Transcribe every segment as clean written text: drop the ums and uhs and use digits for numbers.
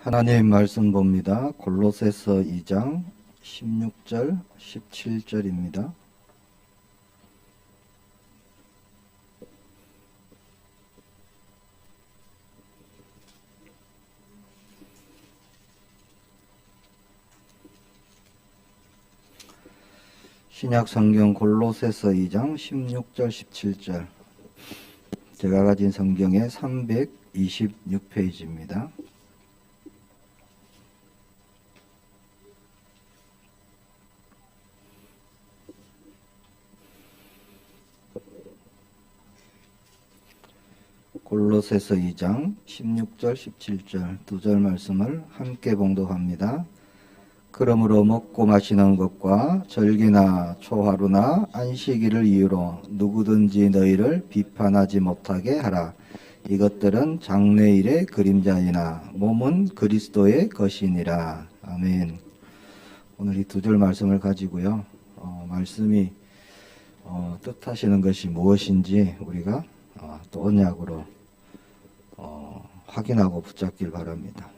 하나님 말씀 봅니다. 골로새서 2장 16절, 17절입니다. 신약 성경 골로새서 2장 16절, 17절. 제가 가진 성경의 326페이지입니다. 골로새서 2장 16절 17절 두 절 말씀을 함께 봉독합니다. 그러므로 먹고 마시는 것과 절기나 초하루나 안식일을 이유로 누구든지 너희를 비판하지 못하게 하라. 이것들은 장래일의 그림자이나 몸은 그리스도의 것이니라. 아멘. 오늘 이 두 절 말씀을 가지고요. 말씀이 뜻하시는 것이 무엇인지 우리가 또 언약으로 확인하고 붙잡길 바랍니다.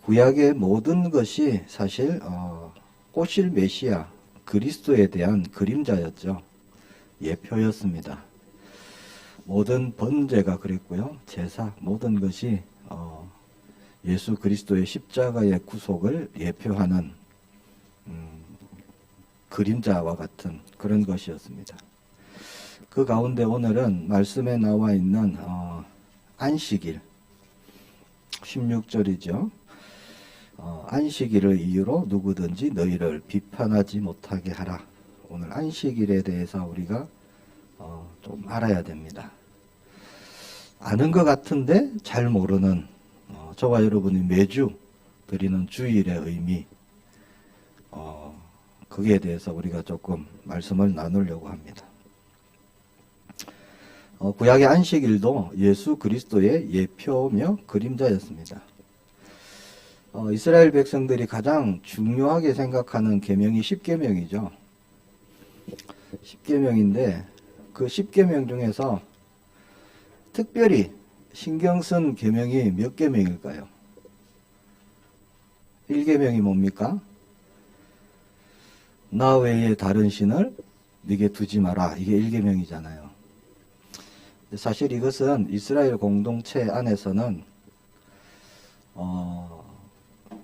구약의 모든 것이 사실 오실 메시아 그리스도에 대한 그림자였죠. 예표였습니다. 모든 번제가 그랬고요. 제사 모든 것이 예수 그리스도의 십자가의 구속을 예표하는 그림자와 같은 그런 것이었습니다. 그 가운데 오늘은 말씀에 나와 있는 안식일 16절이죠. 안식일을 이유로 누구든지 너희를 비판하지 못하게 하라. 오늘 안식일에 대해서 우리가 좀 알아야 됩니다. 아는 것 같은데 잘 모르는 저와 여러분이 매주 드리는 주일의 의미, 거기에 대해서 우리가 조금 말씀을 나누려고 합니다. 구약의 안식일도 예수 그리스도의 예표며 그림자였습니다. 이스라엘 백성들이 가장 중요하게 생각하는 계명이 10계명이죠. 10계명인데 그 10계명 중에서 특별히 신경 쓴 계명이 몇 계명일까요? 1계명이 뭡니까? 나 외에 다른 신을 네게 두지 마라. 이게 1계명이잖아요. 사실 이것은 이스라엘 공동체 안에서는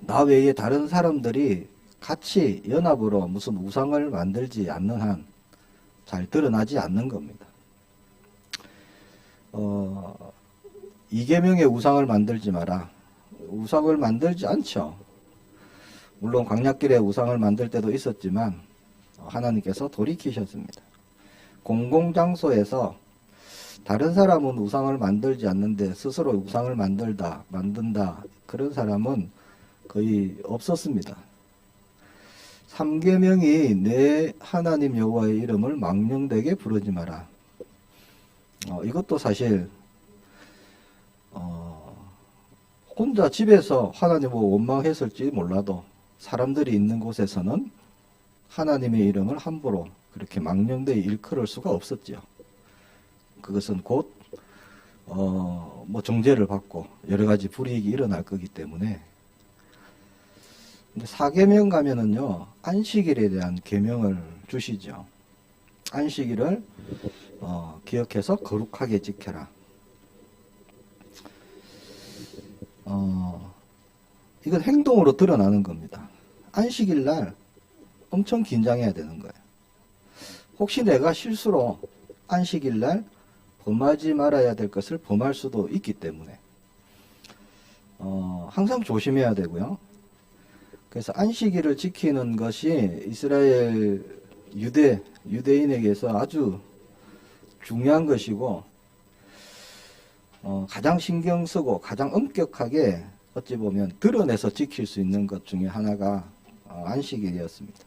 나 외에 다른 사람들이 같이 연합으로 무슨 우상을 만들지 않는 한 잘 드러나지 않는 겁니다. 2계명의 우상을 만들지 마라. 우상을 만들지 않죠. 물론 광야길에 우상을 만들 때도 있었지만 하나님께서 돌이키셨습니다. 공공장소에서 다른 사람은 우상을 만들지 않는데 스스로 우상을 만든다. 그런 사람은 거의 없었습니다. 3계명이 내 하나님 여호와의 이름을 망령되게 부르지 마라. 이것도 사실 혼자 집에서 하나님을 원망했을지 몰라도 사람들이 있는 곳에서는 하나님의 이름을 함부로 그렇게 망령되게 일컬을 수가 없었죠. 그것은 곧 정죄를 받고 여러 가지 불이익이 일어날 거기 때문에. 근데 4계명 가면은요, 안식일에 대한 계명을 주시죠. 안식일을 기억해서 거룩하게 지켜라. 이건 행동으로 드러나는 겁니다. 안식일 날 엄청 긴장해야 되는 거예요. 혹시 내가 실수로 안식일 날 범하지 말아야 될 것을 범할 수도 있기 때문에 항상 조심해야 되고요. 그래서 안식일을 지키는 것이 이스라엘 유대인에게서 아주 중요한 것이고 가장 신경 쓰고 가장 엄격하게 어찌 보면 드러내서 지킬 수 있는 것 중에 하나가 안식일이었습니다.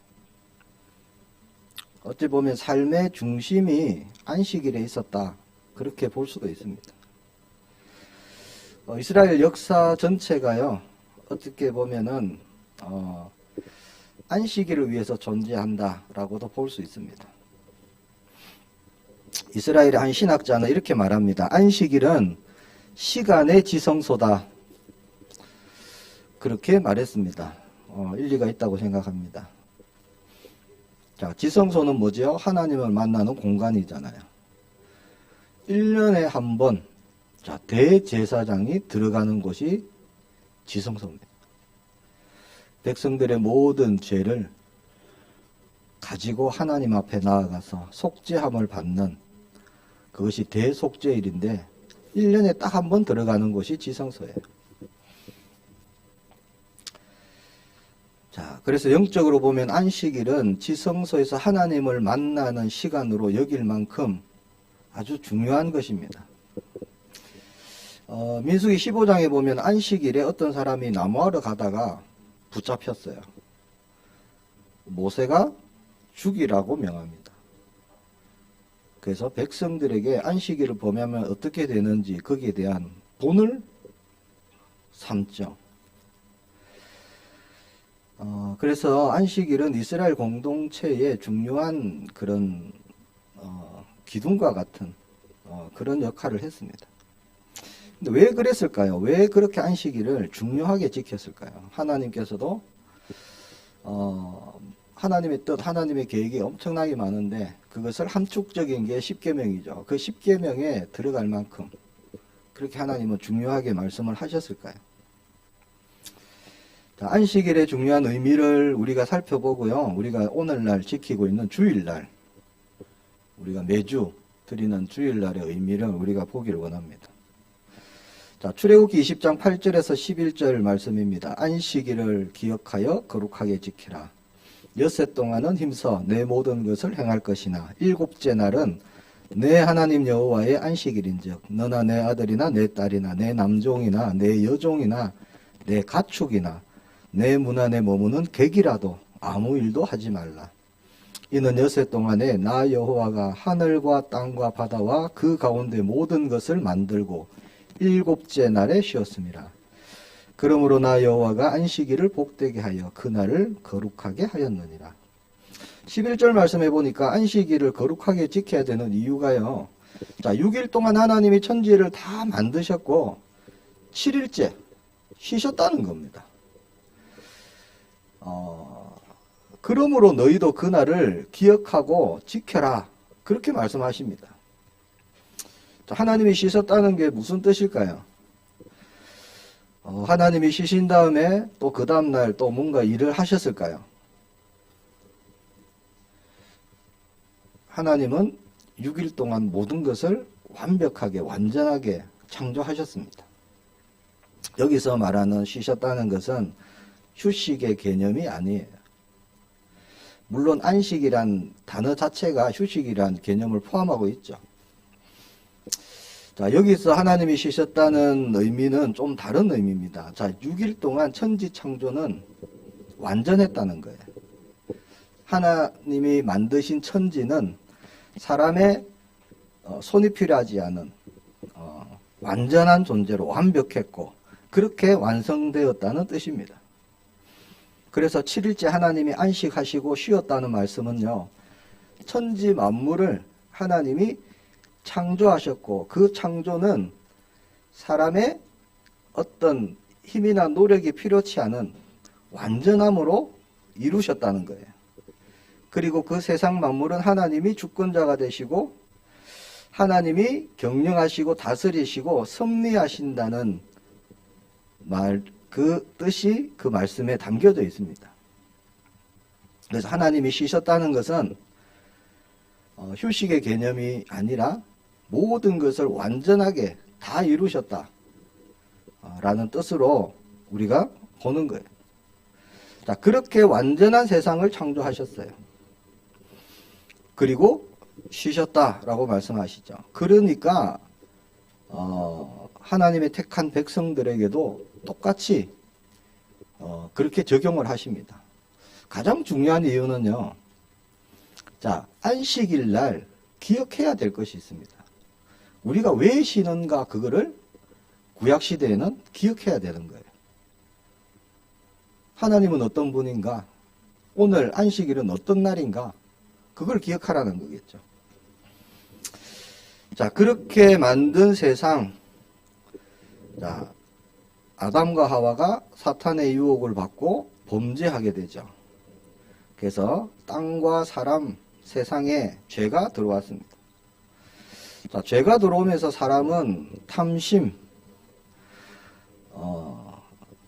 어찌 보면 삶의 중심이 안식일에 있었다. 그렇게 볼 수도 있습니다. 이스라엘 역사 전체가요, 어떻게 보면은 안식일을 위해서 존재한다라고도 볼 수 있습니다. 이스라엘의 한 신학자는 이렇게 말합니다. 안식일은 시간의 지성소다. 그렇게 말했습니다. 일리가 있다고 생각합니다. 자, 지성소는 뭐죠? 하나님을 만나는 공간이잖아요. 1년에 한 번, 자, 대제사장이 들어가는 곳이 지성소입니다. 백성들의 모든 죄를 가지고 하나님 앞에 나아가서 속죄함을 받는 그것이 대속죄일인데 1년에 딱 한 번 들어가는 곳이 지성소예요. 자, 그래서 영적으로 보면 안식일은 지성소에서 하나님을 만나는 시간으로 여길 만큼 아주 중요한 것입니다. 민수기 15장에 보면 안식일에 어떤 사람이 나무하러 가다가 붙잡혔어요. 모세가 죽이라고 명합니다. 그래서 백성들에게 안식일을 범하면 어떻게 되는지 거기에 대한 본을 삼죠. 그래서 안식일은 이스라엘 공동체의 중요한 그런 기둥과 같은 그런 역할을 했습니다. 근데 왜 그랬을까요? 왜 그렇게 안식일을 중요하게 지켰을까요? 하나님께서도 하나님의 뜻, 하나님의 계획이 엄청나게 많은데 그것을 함축적인 게 십계명이죠. 그 십계명에 들어갈 만큼 그렇게 하나님은 중요하게 말씀을 하셨을까요? 자, 안식일의 중요한 의미를 우리가 살펴보고요. 우리가 오늘날 지키고 있는 주일날, 우리가 매주 드리는 주일날의 의미를 우리가 보기를 원합니다. 자, 출애굽기 20장 8절에서 11절 말씀입니다. 안식일을 기억하여 거룩하게 지키라. 엿새 동안은 힘써 내 모든 것을 행할 것이나 일곱째 날은 내 하나님 여호와의 안식일인즉 너나 내 아들이나 내 딸이나 내 남종이나 내 여종이나 내 가축이나 내 문 안에 머무는 객이라도 아무 일도 하지 말라. 이는 엿새 동안에 나 여호와가 하늘과 땅과 바다와 그 가운데 모든 것을 만들고 일곱째 날에 쉬었습니다. 그러므로 나 여호와가 안식일을 복되게 하여 그날을 거룩하게 하였느니라. 11절 말씀해 보니까 안식일을 거룩하게 지켜야 되는 이유가요. 자, 6일 동안 하나님이 천지를 다 만드셨고 7일째 쉬셨다는 겁니다. 그러므로 너희도 그날을 기억하고 지켜라. 그렇게 말씀하십니다. 하나님이 쉬셨다는 게 무슨 뜻일까요? 하나님이 쉬신 다음에 또 그 다음날 또 뭔가 일을 하셨을까요? 하나님은 6일 동안 모든 것을 완벽하게 완전하게 창조하셨습니다. 여기서 말하는 쉬셨다는 것은 휴식의 개념이 아니에요. 물론 안식이란 단어 자체가 휴식이란 개념을 포함하고 있죠. 자, 여기서 하나님이 쉬셨다는 의미는 좀 다른 의미입니다. 자, 6일 동안 천지 창조는 완전했다는 거예요. 하나님이 만드신 천지는 사람의 손이 필요하지 않은 완전한 존재로 완벽했고 그렇게 완성되었다는 뜻입니다. 그래서 7일째 하나님이 안식하시고 쉬었다는 말씀은요, 천지 만물을 하나님이 창조하셨고 그 창조는 사람의 어떤 힘이나 노력이 필요치 않은 완전함으로 이루셨다는 거예요. 그리고 그 세상 만물은 하나님이 주권자가 되시고 하나님이 경영하시고 다스리시고 섭리하신다는 말, 그 뜻이 그 말씀에 담겨져 있습니다. 그래서 하나님이 쉬셨다는 것은 휴식의 개념이 아니라 모든 것을 완전하게 다 이루셨다 라는 뜻으로 우리가 보는 거예요. 자, 그렇게 완전한 세상을 창조하셨어요. 그리고 쉬셨다라고 말씀하시죠. 그러니까 하나님의 택한 백성들에게도 똑같이 그렇게 적용을 하십니다. 가장 중요한 이유는요. 자, 안식일 날 기억해야 될 것이 있습니다. 우리가 왜 쉬는가 그거를 구약시대에는 기억해야 되는 거예요. 하나님은 어떤 분인가? 오늘 안식일은 어떤 날인가? 그걸 기억하라는 거겠죠. 자, 그렇게 만든 세상, 자, 아담과 하와가 사탄의 유혹을 받고 범죄하게 되죠. 그래서 땅과 사람, 세상에 죄가 들어왔습니다. 자, 죄가 들어오면서 사람은 탐심,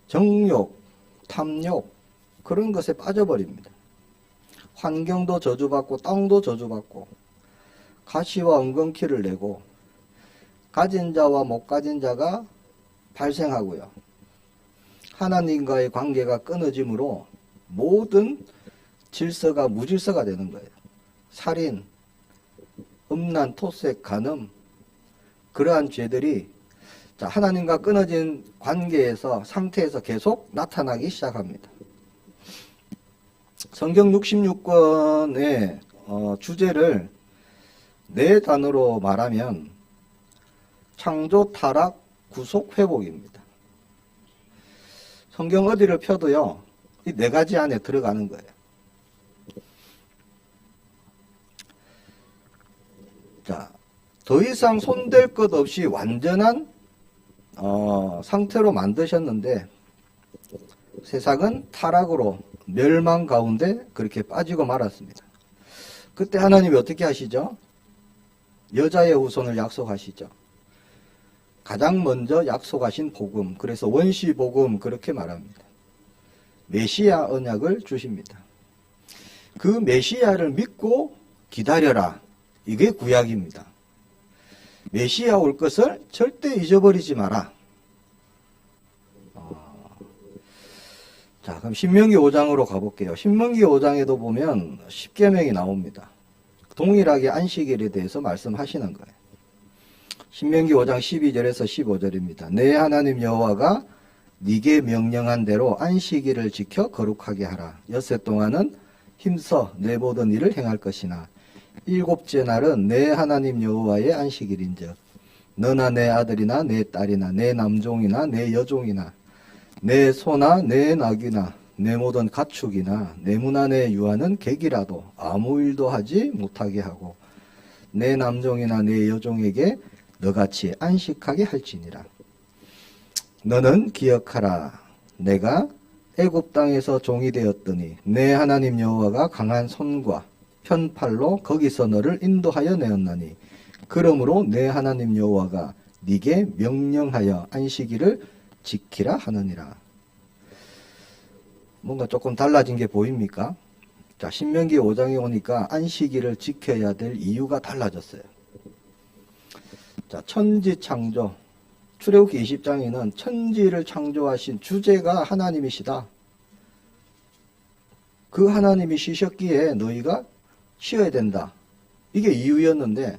정욕, 탐욕 그런 것에 빠져버립니다. 환경도 저주받고 땅도 저주받고 가시와 엉겅퀴를 내고 가진 자와 못 가진 자가 발생하고요. 하나님과의 관계가 끊어짐으로 모든 질서가 무질서가 되는 거예요. 살인, 음란, 토색, 간음 그러한 죄들이 하나님과 끊어진 관계에서 상태에서 계속 나타나기 시작합니다. 성경 66권의 주제를 네 단어로 말하면 창조, 타락, 구속, 회복입니다. 성경 어디를 펴도요, 이 네 가지 안에 들어가는 거예요. 자, 더 이상 손댈 것 없이 완전한 상태로 만드셨는데 세상은 타락으로 멸망 가운데 그렇게 빠지고 말았습니다. 그때 하나님이 어떻게 하시죠? 여자의 후손을 약속하시죠. 가장 먼저 약속하신 복음, 그래서 원시 복음 그렇게 말합니다. 메시아 언약을 주십니다. 그 메시아를 믿고 기다려라. 이게 구약입니다. 메시아 올 것을 절대 잊어버리지 마라. 자, 그럼 신명기 5장으로 가볼게요. 신명기 5장에도 보면 10계명이 나옵니다. 동일하게 안식일에 대해서 말씀하시는 거예요. 신명기 5장 12절에서 15절입니다. 내 하나님 여호와가 네게 명령한 대로 안식일을 지켜 거룩하게 하라. 엿새 동안은 힘써 내 모든 일을 행할 것이나 일곱째 날은 내 하나님 여호와의 안식일인즉 너나 내 아들이나 내 딸이나 내 남종이나 내 여종이나 내 소나 내 나귀나 내 모든 가축이나 내 문화 내 유아는 객이라도 아무 일도 하지 못하게 하고 내 남종이나 내 여종에게 너같이 안식하게 할지니라. 너는 기억하라. 내가 애굽 땅에서 종이 되었더니 내 하나님 여호와가 강한 손과 편팔로 거기서 너를 인도하여 내었나니 그러므로 내 하나님 여호와가 네게 명령하여 안식일을 지키라 하느니라. 뭔가 조금 달라진 게 보입니까? 자, 신명기 5장에 오니까 안식일을 지켜야 될 이유가 달라졌어요. 자, 천지 창조. 출애굽기 20장에는 천지를 창조하신 주제가 하나님이시다. 그 하나님이 쉬셨기에 너희가 쉬어야 된다. 이게 이유였는데,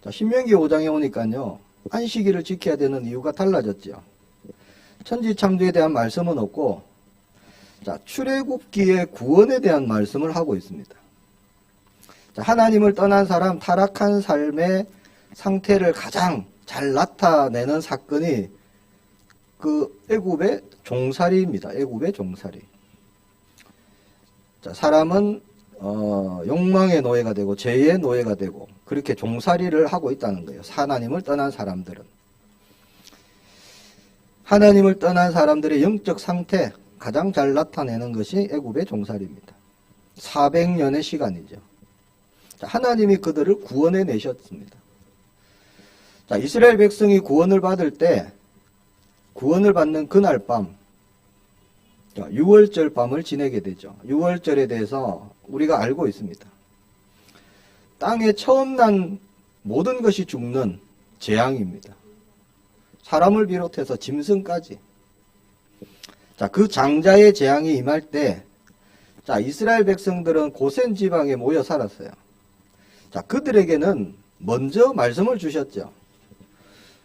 자, 신명기 5장에 오니까요, 안식일을 지켜야 되는 이유가 달라졌죠. 천지 창조에 대한 말씀은 없고, 자, 출애굽기의 구원에 대한 말씀을 하고 있습니다. 자, 하나님을 떠난 사람, 타락한 삶의 상태를 가장 잘 나타내는 사건이 그 애굽의 종살이입니다. 애굽의 종살이. 자, 사람은 욕망의 노예가 되고 죄의 노예가 되고 그렇게 종살이를 하고 있다는 거예요. 하나님을 떠난 사람들은. 하나님을 떠난 사람들의 영적 상태 가장 잘 나타내는 것이 애굽의 종살이입니다. 400년의 시간이죠. 자, 하나님이 그들을 구원해 내셨습니다. 자, 이스라엘 백성이 구원을 받을 때 구원을 받는 그날 밤, 유월절 밤을 지내게 되죠. 유월절에 대해서 우리가 알고 있습니다. 땅에 처음 난 모든 것이 죽는 재앙입니다. 사람을 비롯해서 짐승까지. 자, 그 장자의 재앙이 임할 때, 자, 이스라엘 백성들은 고센 지방에 모여 살았어요. 자, 그들에게는 먼저 말씀을 주셨죠.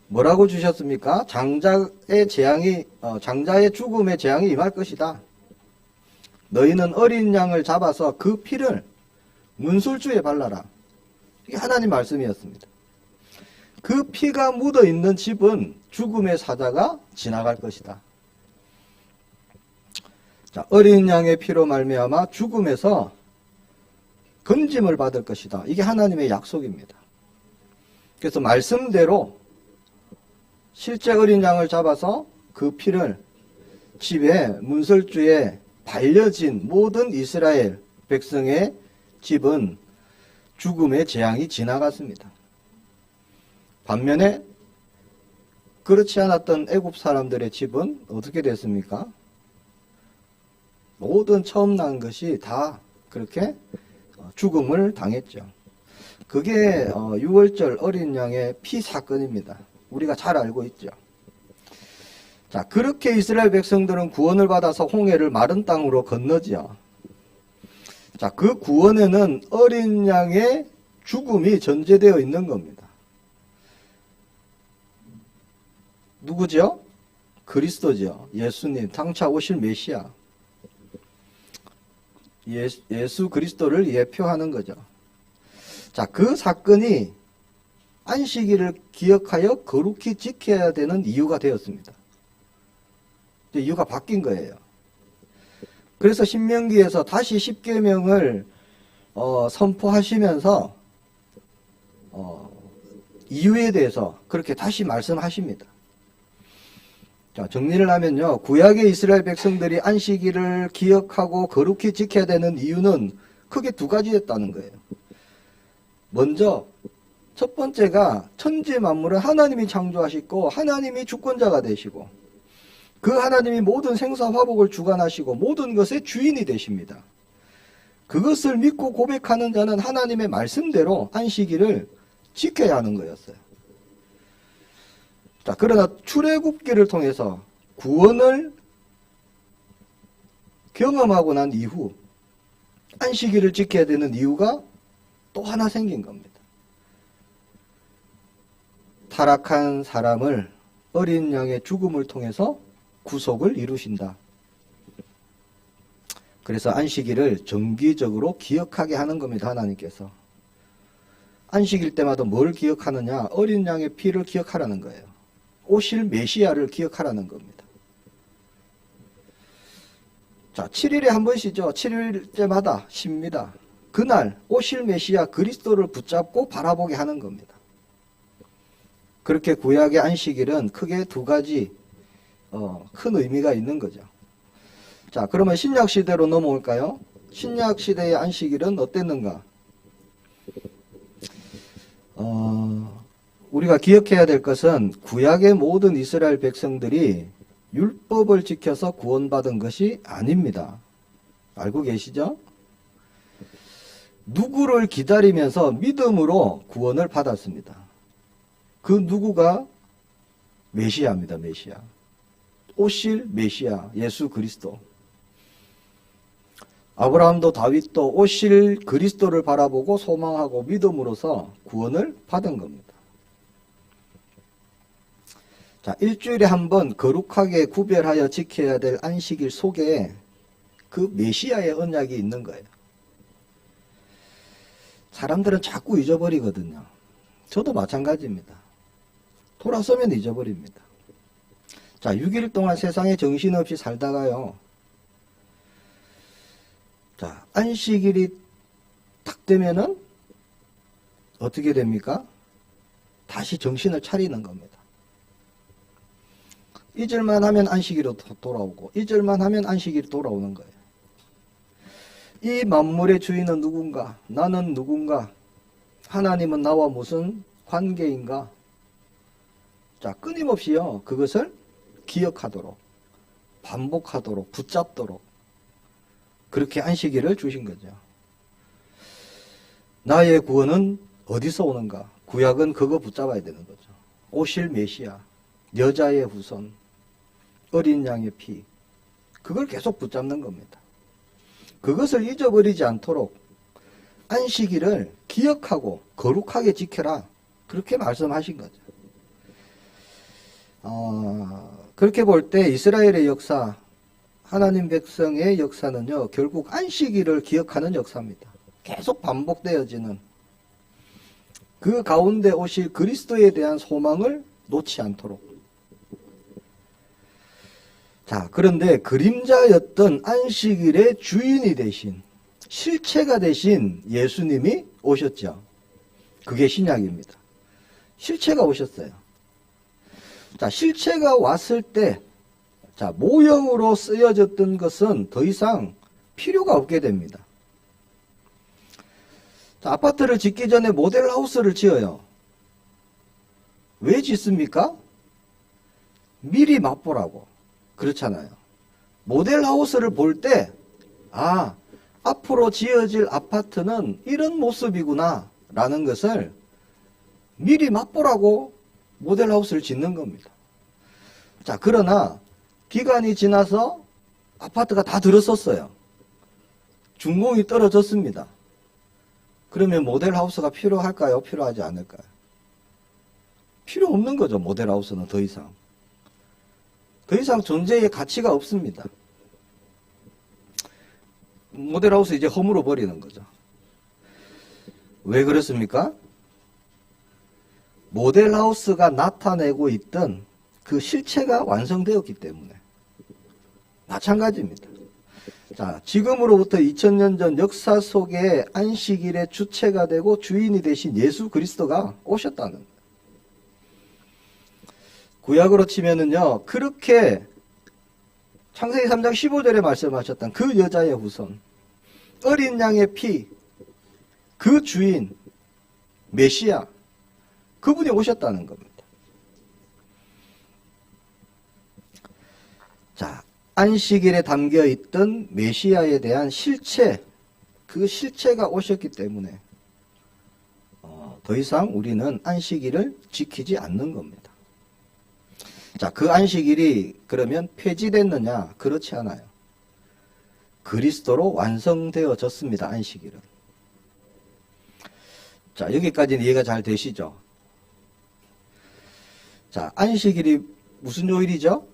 뭐라고 주셨습니까? 장자의 죽음의 재앙이 임할 것이다. 너희는 어린 양을 잡아서 그 피를 문술주에 발라라. 이게 하나님 말씀이었습니다. 그 피가 묻어 있는 집은 죽음의 사자가 지나갈 것이다. 자, 어린 양의 피로 말미암아 죽음에서 건짐을 받을 것이다. 이게 하나님의 약속입니다. 그래서 말씀대로 실제 어린 양을 잡아서 그 피를 집에 문설주에 발려진 모든 이스라엘 백성의 집은 죽음의 재앙이 지나갔습니다. 반면에 그렇지 않았던 애굽 사람들의 집은 어떻게 됐습니까? 모든 처음 난 것이 다 그렇게 죽음을 당했죠. 그게 6월절 어린 양의 피 사건입니다. 우리가 잘 알고 있죠. 자, 그렇게 이스라엘 백성들은 구원을 받아서 홍해를 마른 땅으로 건너지요. 자, 그 구원에는 어린 양의 죽음이 전제되어 있는 겁니다. 누구죠? 그리스도죠. 예수님, 장차 오실 메시아. 예수 그리스도를 예표하는 거죠. 자, 그 사건이 안식일을 기억하여 거룩히 지켜야 되는 이유가 되었습니다. 이유가 바뀐 거예요. 그래서 신명기에서 다시 십계명을 선포하시면서 이유에 대해서 그렇게 다시 말씀하십니다. 자, 정리를 하면요. 구약의 이스라엘 백성들이 안식일을 기억하고 거룩히 지켜야 되는 이유는 크게 두 가지였다는 거예요. 먼저 첫 번째가 천지 만물을 하나님이 창조하시고 하나님이 주권자가 되시고 그 하나님이 모든 생사 화복을 주관하시고 모든 것의 주인이 되십니다. 그것을 믿고 고백하는 자는 하나님의 말씀대로 안식일을 지켜야 하는 거였어요. 자, 그러나 출애굽기를 통해서 구원을 경험하고 난 이후 안식일을 지켜야 되는 이유가 또 하나 생긴 겁니다. 타락한 사람을 어린 양의 죽음을 통해서 구속을 이루신다. 그래서 안식일을 정기적으로 기억하게 하는 겁니다. 하나님께서. 안식일 때마다 뭘 기억하느냐? 어린 양의 피를 기억하라는 거예요. 오실 메시아를 기억하라는 겁니다. 자, 7일에 한 번씩이죠. 7일째마다 쉽니다. 그날 오실 메시아 그리스도를 붙잡고 바라보게 하는 겁니다. 그렇게 구약의 안식일은 크게 두 가지 큰 의미가 있는 거죠. 자, 그러면 신약 시대로 넘어올까요? 신약 시대의 안식일은 어땠는가? 우리가 기억해야 될 것은 구약의 모든 이스라엘 백성들이 율법을 지켜서 구원받은 것이 아닙니다. 알고 계시죠? 누구를 기다리면서 믿음으로 구원을 받았습니다. 그 누구가 메시아입니다. 메시아. 오실 메시아 예수 그리스도. 아브라함도 다윗도 오실 그리스도를 바라보고 소망하고 믿음으로써 구원을 받은 겁니다. 자, 일주일에 한 번 거룩하게 구별하여 지켜야 될 안식일 속에 그 메시아의 언약이 있는 거예요. 사람들은 자꾸 잊어버리거든요. 저도 마찬가지입니다. 돌아서면 잊어버립니다. 자, 6일 동안 세상에 정신없이 살다가요. 자, 안식일이 딱 되면은 어떻게 됩니까? 다시 정신을 차리는 겁니다. 잊을만 하면 안식일로 돌아오고 잊을만 하면 안식일이 돌아오는 거예요. 이 만물의 주인은 누군가? 나는 누군가? 하나님은 나와 무슨 관계인가? 자, 끊임없이요. 그것을 기억하도록, 반복하도록, 붙잡도록 그렇게 안식일을 주신 거죠. 나의 구원은 어디서 오는가? 구약은 그거 붙잡아야 되는 거죠. 오실 메시아, 여자의 후손, 어린 양의 피, 그걸 계속 붙잡는 겁니다. 그것을 잊어버리지 않도록 안식일을 기억하고 거룩하게 지켜라. 그렇게 말씀하신 거죠. 그렇게 볼 때 이스라엘의 역사, 하나님 백성의 역사는요, 결국 안식일을 기억하는 역사입니다. 계속 반복되어지는 그 가운데 오실 그리스도에 대한 소망을 놓지 않도록. 자, 그런데 그림자였던 안식일의 주인이 되신, 실체가 되신 예수님이 오셨죠. 그게 신약입니다. 실체가 오셨어요. 자, 실체가 왔을 때 자, 모형으로 쓰여졌던 것은 더 이상 필요가 없게 됩니다. 자, 아파트를 짓기 전에 모델하우스를 지어요. 왜 짓습니까? 미리 맛보라고. 그렇잖아요. 모델하우스를 볼 때, 아, 앞으로 지어질 아파트는 이런 모습이구나 라는 것을 미리 맛보라고 모델하우스를 짓는 겁니다. 자, 그러나 기간이 지나서 아파트가 다 들어섰어요. 준공이 떨어졌습니다. 그러면 모델하우스가 필요할까요? 필요하지 않을까요? 필요 없는 거죠. 모델하우스는 더 이상. 더 이상 존재의 가치가 없습니다. 모델하우스 이제 허물어 버리는 거죠. 왜 그렇습니까? 모델하우스가 나타내고 있던 그 실체가 완성되었기 때문에. 마찬가지입니다. 자, 지금으로부터 2000년 전 역사 속에 안식일의 주체가 되고 주인이 되신 예수 그리스도가 오셨다는 거예요. 구약으로 치면은요, 그렇게 창세기 3장 15절에 말씀하셨던 그 여자의 후손, 어린 양의 피, 그 주인, 메시아, 그분이 오셨다는 겁니다. 자, 안식일에 담겨 있던 메시아에 대한 실체, 그 실체가 오셨기 때문에 더 이상 우리는 안식일을 지키지 않는 겁니다. 자, 그 안식일이 그러면 폐지됐느냐? 그렇지 않아요. 그리스도로 완성되어졌습니다. 안식일은. 자, 여기까지는 이해가 잘 되시죠? 자, 안식일이 무슨 요일이죠?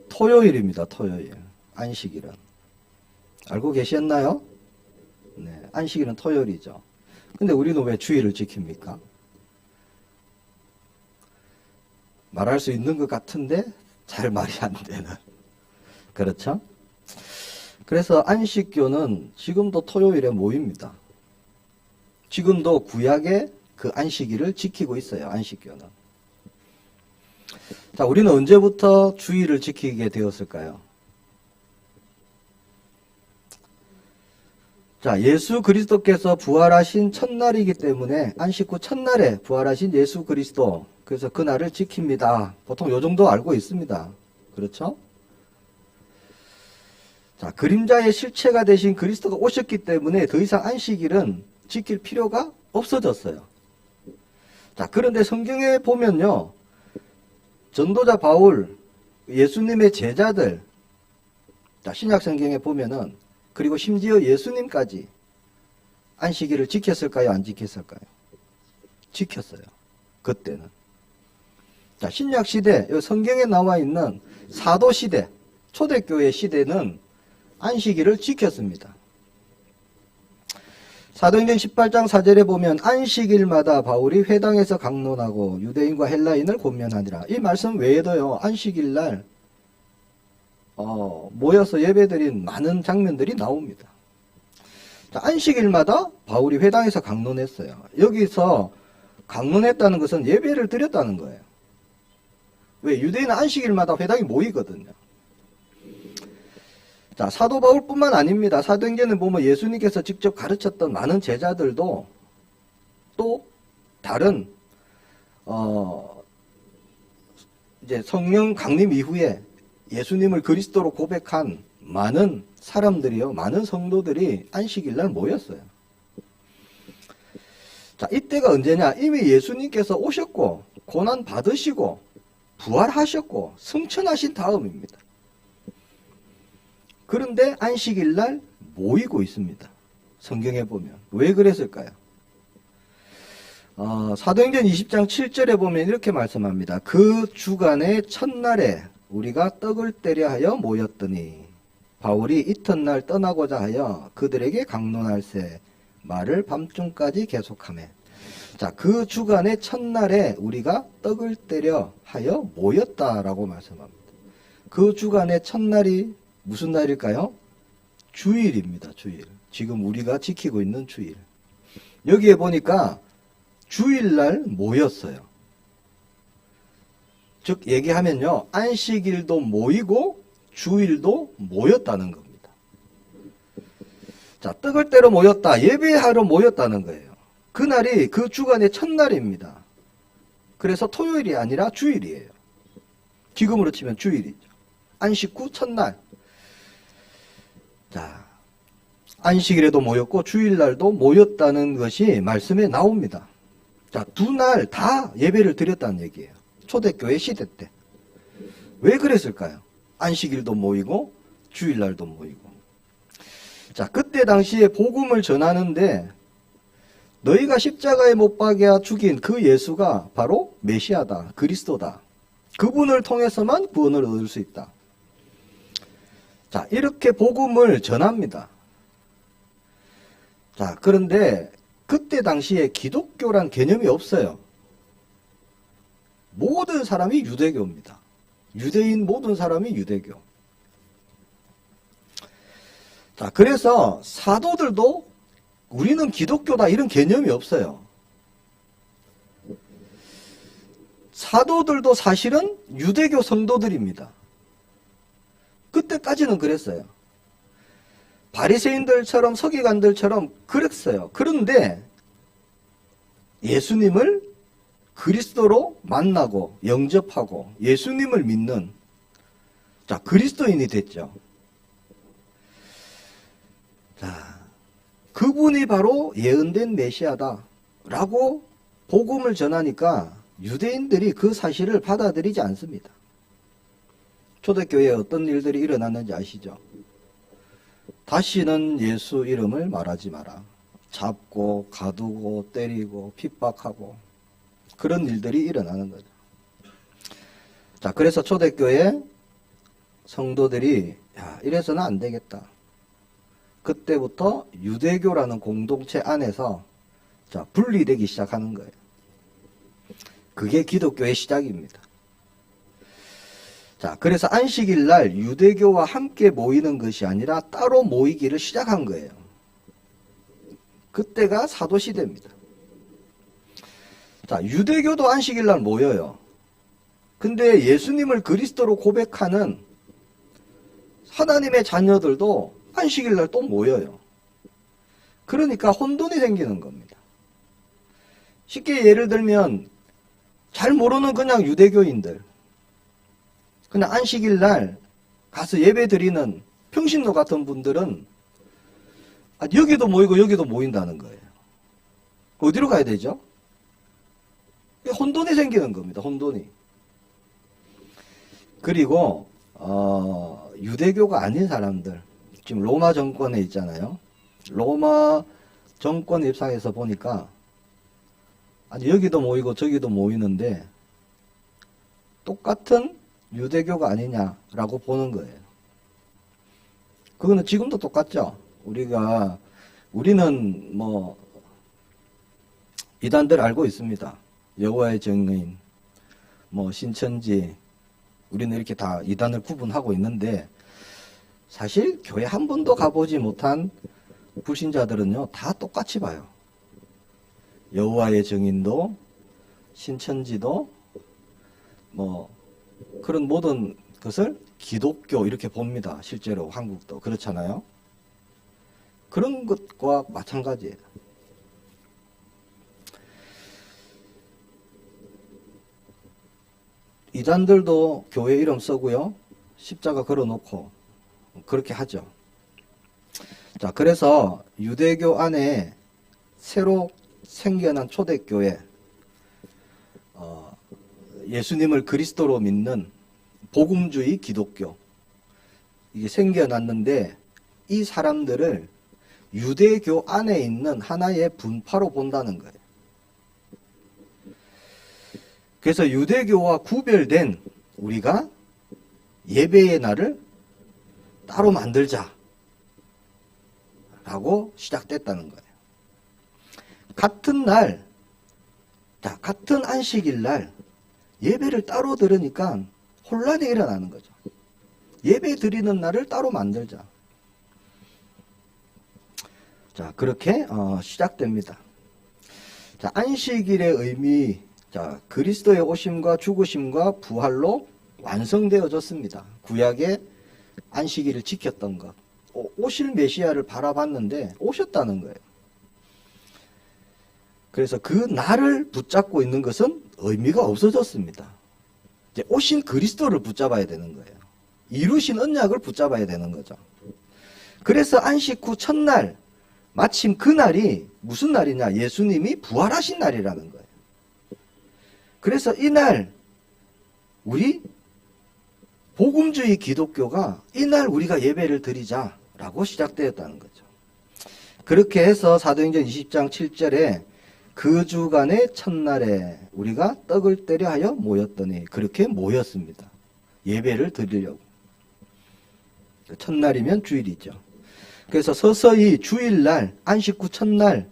토요일입니다. 토요일. 안식일은. 알고 계셨나요? 네, 안식일은 토요일이죠. 근데 우리는 왜 주일을 지킵니까? 말할 수 있는 것 같은데 잘 말이 안 되는. 그렇죠? 그래서 안식교는 지금도 토요일에 모입니다. 지금도 구약의 그 안식일을 지키고 있어요. 안식교는. 자, 우리는 언제부터 주일을 지키게 되었을까요? 자, 예수 그리스도께서 부활하신 첫날이기 때문에 안식 후 첫날에 부활하신 예수 그리스도, 그래서 그날을 지킵니다. 보통 요 정도 알고 있습니다. 그렇죠? 자, 그림자의 실체가 되신 그리스도가 오셨기 때문에 더 이상 안식일은 지킬 필요가 없어졌어요. 자, 그런데 성경에 보면요, 전도자 바울, 예수님의 제자들, 자, 신약 성경에 보면은, 그리고 심지어 예수님까지 안식일을 지켰을까요? 안 지켰을까요? 지켰어요. 그때는. 자, 신약 시대, 성경에 나와 있는 사도 시대, 초대교회 시대는 안식일을 지켰습니다. 사도행전 18장 4절에 보면 안식일마다 바울이 회당에서 강론하고 유대인과 헬라인을 권면하니라. 이 말씀 외에도요, 안식일날 모여서 예배드린 많은 장면들이 나옵니다. 자, 안식일마다 바울이 회당에서 강론했어요. 여기서 강론했다는 것은 예배를 드렸다는 거예요. 왜? 유대인은 안식일마다 회당이 모이거든요. 자, 사도 바울뿐만 아닙니다. 사도행전을 보면 예수님께서 직접 가르쳤던 많은 제자들도 또 다른 이제 성령 강림 이후에 예수님을 그리스도로 고백한 많은 사람들이요, 많은 성도들이 안식일날 모였어요. 자, 이때가 언제냐? 이미 예수님께서 오셨고 고난 받으시고 부활하셨고 승천하신 다음입니다. 그런데 안식일날 모이고 있습니다. 성경에 보면. 왜 그랬을까요? 사도행전 20장 7절에 보면 이렇게 말씀합니다. 그 주간의 첫날에 우리가 떡을 떼려 하여 모였더니 바울이 이튿날 떠나고자 하여 그들에게 강론할세 말을 밤중까지 계속하매. 자, 그 주간의 첫날에 우리가 떡을 떼려 하여 모였다라고 말씀합니다. 그 주간의 첫날이 무슨 날일까요? 주일입니다. 주일. 지금 우리가 지키고 있는 주일. 여기에 보니까 주일날 모였어요. 즉 얘기하면요, 안식일도 모이고 주일도 모였다는 겁니다. 자, 떡을 떼러 모였다, 예배하러 모였다는 거예요. 그날이 그 주간의 첫날입니다. 그래서 토요일이 아니라 주일이에요. 지금으로 치면 주일이죠. 안식 후 첫날. 자, 안식일에도 모였고 주일날도 모였다는 것이 말씀에 나옵니다. 자, 두 날 다 예배를 드렸다는 얘기예요. 초대교회 시대 때. 왜 그랬을까요? 안식일도 모이고 주일날도 모이고. 자, 그때 당시에 복음을 전하는데 너희가 십자가에 못 박아 죽인 그 예수가 바로 메시아다, 그리스도다. 그분을 통해서만 구원을 얻을 수 있다. 자, 이렇게 복음을 전합니다. 자, 그런데 그때 당시에 기독교란 개념이 없어요. 모든 사람이 유대교입니다. 유대인 모든 사람이 유대교. 자, 그래서 사도들도 우리는 기독교다 이런 개념이 없어요. 사도들도 사실은 유대교 성도들입니다. 그때까지는 그랬어요. 바리새인들처럼 서기관들처럼 그랬어요. 그런데 예수님을 그리스도로 만나고 영접하고 예수님을 믿는, 자, 그리스도인이 됐죠. 자, 그분이 바로 예언된 메시아다 라고 복음을 전하니까 유대인들이 그 사실을 받아들이지 않습니다. 초대교회에 어떤 일들이 일어났는지 아시죠? 다시는 예수 이름을 말하지 마라. 잡고 가두고 때리고 핍박하고 그런 일들이 일어나는 거죠. 자, 그래서 초대교회 성도들이 야, 이래서는 안 되겠다. 그때부터 유대교라는 공동체 안에서 자, 분리되기 시작하는 거예요. 그게 기독교의 시작입니다. 자, 그래서 안식일 날 유대교와 함께 모이는 것이 아니라 따로 모이기를 시작한 거예요. 그때가 사도시대입니다. 자, 유대교도 안식일 날 모여요. 근데 예수님을 그리스도로 고백하는 하나님의 자녀들도 안식일 날 또 모여요. 그러니까 혼돈이 생기는 겁니다. 쉽게 예를 들면 잘 모르는 그냥 유대교인들, 그냥 안식일 날 가서 예배 드리는 평신도 같은 분들은 여기도 모이고 여기도 모인다는 거예요. 어디로 가야 되죠? 혼돈이 생기는 겁니다. 혼돈이. 그리고 유대교가 아닌 사람들, 지금 로마 정권에 있잖아요. 로마 정권 입장에서 보니까 아니 여기도 모이고 저기도 모이는데 똑같은 유대교가 아니냐라고 보는 거예요. 그거는 지금도 똑같죠. 우리는 뭐 이단들 알고 있습니다. 여호와의 증인, 뭐 신천지, 우리는 이렇게 다 이단을 구분하고 있는데 사실 교회 한 번도 가보지 못한 불신자들은요 다 똑같이 봐요. 여호와의 증인도 신천지도 뭐 그런 모든 것을 기독교 이렇게 봅니다. 실제로 한국도 그렇잖아요. 그런 것과 마찬가지예요. 이단들도 교회 이름 쓰고요. 십자가 걸어놓고 그렇게 하죠. 자, 그래서 유대교 안에 새로 생겨난 초대교회, 예수님을 그리스도로 믿는 복음주의 기독교, 이게 생겨났는데 이 사람들을 유대교 안에 있는 하나의 분파로 본다는 거예요. 그래서 유대교와 구별된 우리가 예배의 날을 따로 만들자 라고 시작됐다는 거예요. 같은 날, 자, 같은 안식일 날 예배를 따로 들으니까 혼란이 일어나는 거죠. 예배 드리는 날을 따로 만들자. 자, 그렇게 시작됩니다. 자, 안식일의 의미, 자, 그리스도의 오심과 죽으심과 부활로 완성되어졌습니다. 구약의 안식일을 지켰던 것. 오실 메시아를 바라봤는데 오셨다는 거예요. 그래서 그 날을 붙잡고 있는 것은 의미가 없어졌습니다. 이제 오신 그리스도를 붙잡아야 되는 거예요. 이루신 언약을 붙잡아야 되는 거죠. 그래서 안식 후 첫날, 마침 그날이 무슨 날이냐? 예수님이 부활하신 날이라는 거예요. 그래서 이날 우리 복음주의 기독교가 이날 우리가 예배를 드리자라고 시작되었다는 거죠. 그렇게 해서 사도행전 20장 7절에 그 주간의 첫날에 우리가 떡을 떼려 하여 모였더니 그렇게 모였습니다. 예배를 드리려고. 첫날이면 주일이죠. 그래서 서서히 주일날 안식 후 첫날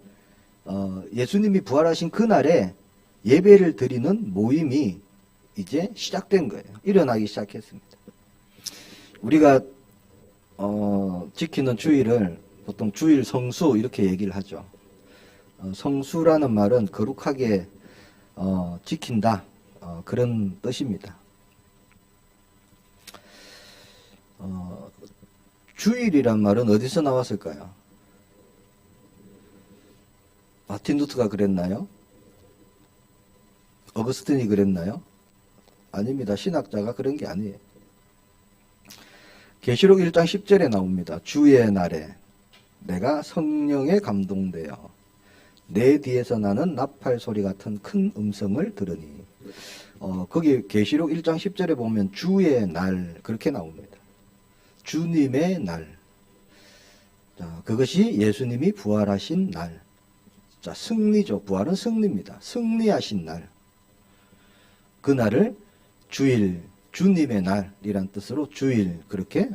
예수님이 부활하신 그날에 예배를 드리는 모임이 이제 시작된 거예요. 일어나기 시작했습니다. 우리가 지키는 주일을 보통 주일 성수 이렇게 얘기를 하죠. 성수라는 말은 거룩하게 지킨다 그런 뜻입니다. 주일이란 말은 어디서 나왔을까요? 마틴 루터가 그랬나요? 어거스틴이 그랬나요? 아닙니다. 신학자가 그런 게 아니에요. 계시록 1장 10절에 나옵니다. 주의 날에 내가 성령에 감동되어 내 뒤에서 나는 나팔 소리 같은 큰 음성을 들으니 거기 계시록 1장 10절에 보면 주의 날 그렇게 나옵니다. 주님의 날. 자, 그것이 예수님이 부활하신 날. 자, 승리죠. 부활은 승리입니다. 승리하신 날. 그 날을 주일, 주님의 날이란 뜻으로 주일 그렇게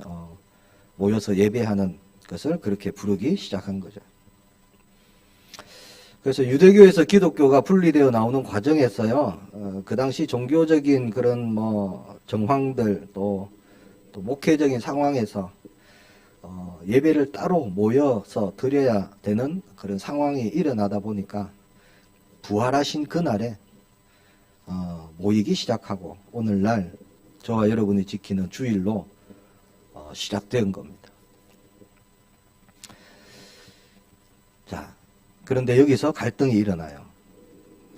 모여서 예배하는 것을 그렇게 부르기 시작한 거죠. 그래서 유대교에서 기독교가 분리되어 나오는 과정에서요, 그 당시 종교적인 그런 정황들 또 목회적인 상황에서 예배를 따로 모여서 드려야 되는 그런 상황이 일어나다 보니까 부활하신 그날에 모이기 시작하고 오늘날 저와 여러분이 지키는 주일로 시작된 겁니다. 자, 그런데 여기서 갈등이 일어나요.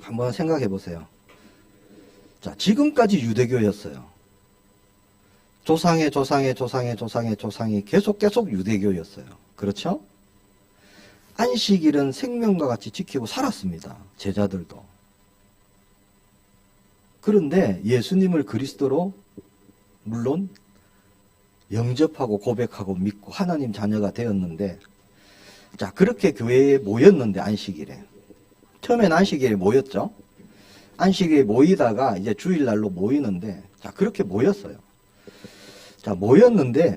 한번 생각해 보세요. 자, 지금까지 유대교였어요. 조상의 조상이 계속 유대교였어요. 그렇죠? 안식일은 생명과 같이 지키고 살았습니다. 제자들도. 그런데 예수님을 그리스도로 물론 영접하고 고백하고 믿고 하나님 자녀가 되었는데, 자, 그렇게 교회에 모였는데 안식일에. 처음엔 안식일에 모였죠. 안식일에 모이다가 이제 주일날로 모이는데, 자, 그렇게 모였어요. 자, 모였는데,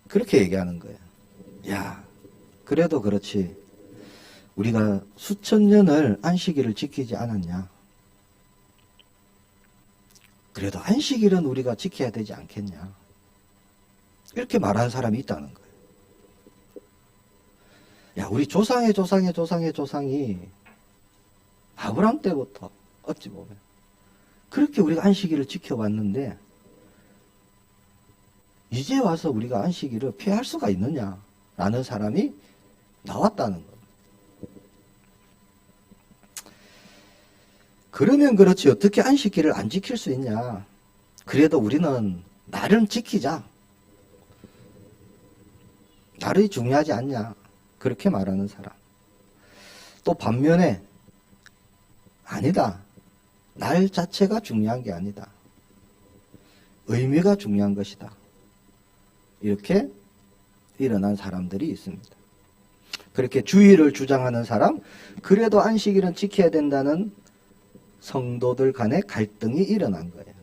그렇게 얘기하는 거예요. 야, 그래도 그렇지. 우리가 수천 년을 안식일을 지키지 않았냐. 그래도 안식일은 우리가 지켜야 되지 않겠냐. 이렇게 말하는 사람이 있다는 거예요. 야, 우리 조상의 조상이 아브람 때부터 어찌 보면 그렇게 우리가 안식일을 지켜왔는데 이제 와서 우리가 안식일을 피할 수가 있느냐라는 사람이 나왔다는 거예요. 그러면 그렇지 어떻게 안식일을 안 지킬 수 있냐. 그래도 우리는 날은 지키자. 날이 중요하지 않냐. 그렇게 말하는 사람. 또 반면에 아니다. 날 자체가 중요한 게 아니다. 의미가 중요한 것이다. 이렇게 일어난 사람들이 있습니다. 그렇게 주의를 주장하는 사람, 그래도 안식일은 지켜야 된다는 성도들 간의 갈등이 일어난 거예요.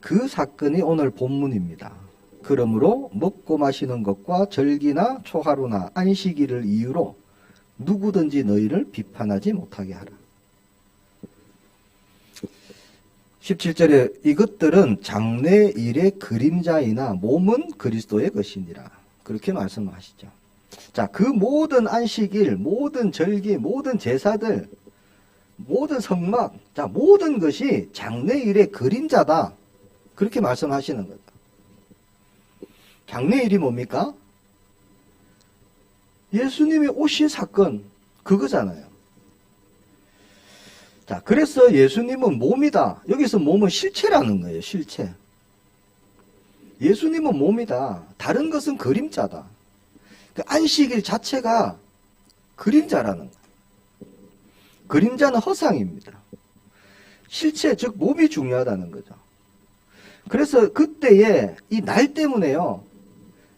그 사건이 오늘 본문입니다. 그러므로 먹고 마시는 것과 절기나 초하루나 안식일을 이유로 누구든지 너희를 비판하지 못하게 하라. 17절에 이것들은 장래일의 그림자이나 몸은 그리스도의 것이니라. 그렇게 말씀하시죠. 자, 그 모든 안식일, 모든 절기, 모든 제사들, 모든 성막, 자, 모든 것이 장래일의 그림자다. 그렇게 말씀하시는 거죠. 장래일이 뭡니까? 예수님이 오신 사건, 그거잖아요. 자, 그래서 예수님은 몸이다. 여기서 몸은 실체라는 거예요, 실체. 예수님은 몸이다. 다른 것은 그림자다. 그 안식일 자체가 그림자라는 거예요. 그림자는 허상입니다. 실체, 즉 몸이 중요하다는 거죠. 그래서 그때에 이 날 때문에요.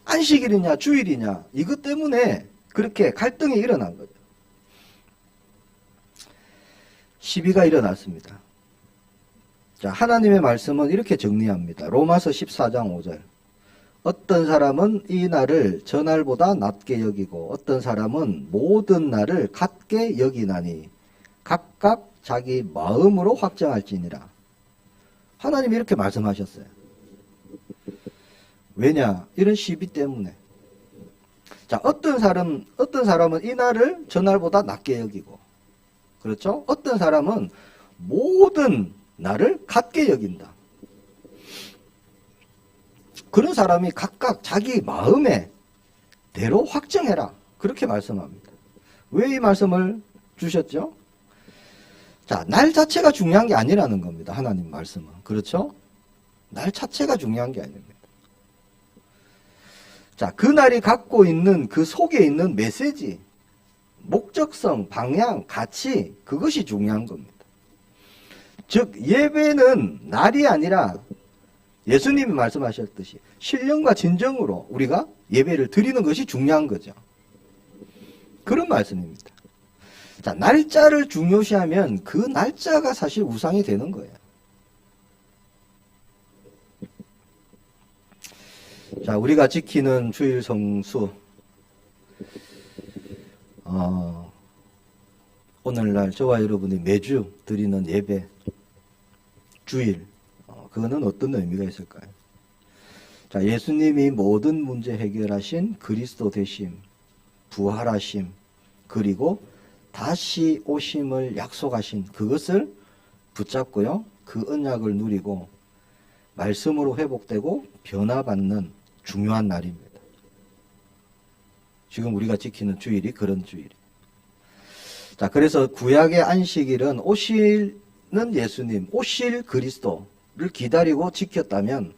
안식일이냐 주일이냐 이것 때문에 그렇게 갈등이 일어난 거죠. 시비가 일어났습니다. 자, 하나님의 말씀은 이렇게 정리합니다. 로마서 14장 5절. 어떤 사람은 이 날을 저날보다 낮게 여기고 어떤 사람은 모든 날을 같게 여기나니 각각 자기 마음으로 확정할지니라. 하나님이 이렇게 말씀하셨어요. 왜냐? 이런 시비 때문에. 자, 어떤 사람은 이 날을 저날보다 낮게 여기고, 그렇죠? 어떤 사람은 모든 날을 같게 여긴다. 그런 사람이 각각 자기 마음에 대로 확정해라. 그렇게 말씀합니다. 왜 이 말씀을 주셨죠? 자, 날 자체가 중요한 게 아니라는 겁니다. 하나님 말씀은. 그렇죠? 날 자체가 중요한 게 아닙니다. 자, 그 날이 갖고 있는 그 속에 있는 메시지, 목적성, 방향, 가치, 그것이 중요한 겁니다. 즉, 예배는 날이 아니라 예수님이 말씀하셨듯이 신령과 진정으로 우리가 예배를 드리는 것이 중요한 거죠. 그런 말씀입니다. 자, 날짜를 중요시하면 그 날짜가 사실 우상이 되는 거예요. 자, 우리가 지키는 주일 성수, 오늘날 저와 여러분이 매주 드리는 예배, 주일, 그거는 어떤 의미가 있을까요? 자, 예수님이 모든 문제 해결하신 그리스도 되심, 부활하심, 그리고 다시 오심을 약속하신 그것을 붙잡고요, 그 언약을 누리고 말씀으로 회복되고 변화받는 중요한 날입니다. 지금 우리가 지키는 주일이 그런 주일이에요. 자, 그래서 구약의 안식일은 오시는 예수님, 오실 그리스도를 기다리고 지켰다면,